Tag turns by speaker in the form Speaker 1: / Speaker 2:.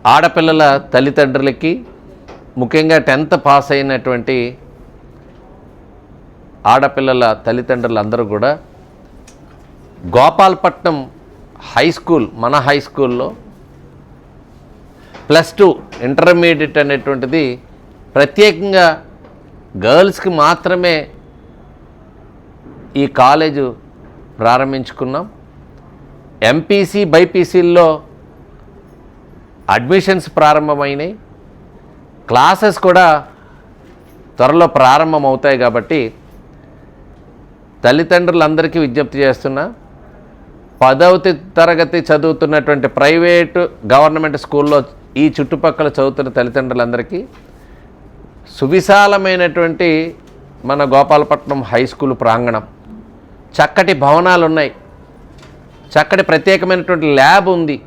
Speaker 1: ఆడపిల్లల తల్లిదండ్రులకి, ముఖ్యంగా 10th పాస్ అయినటువంటి ఆడపిల్లల తల్లిదండ్రులందరూ కూడా గోపాలపట్నం హై స్కూల్, మన హై స్కూల్లో +2 ఇంటర్మీడియట్ అనేటువంటిది ప్రత్యేకంగా గర్ల్స్కి మాత్రమే ఈ కాలేజు ప్రారంభించుకున్నాం. ఎంపీసీ, బైపీసీల్లో అడ్మిషన్స్ ప్రారంభమైనాయి. క్లాసెస్ కూడా త్వరలో ప్రారంభం అవుతాయి. కాబట్టి తల్లిదండ్రులందరికీ విజ్ఞప్తి చేస్తున్నా, 10వ తరగతి చదువుతున్నటువంటి ప్రైవేటు, గవర్నమెంట్ స్కూల్లో ఈ చుట్టుపక్కల చదువుతున్న తల్లిదండ్రులందరికీ సువిశాలమైనటువంటి మన గోపాలపట్నం హై స్కూల్ ప్రాంగణం, చక్కటి భవనాలు ఉన్నాయి, చక్కటి ప్రత్యేకమైనటువంటి ల్యాబ్ ఉంది.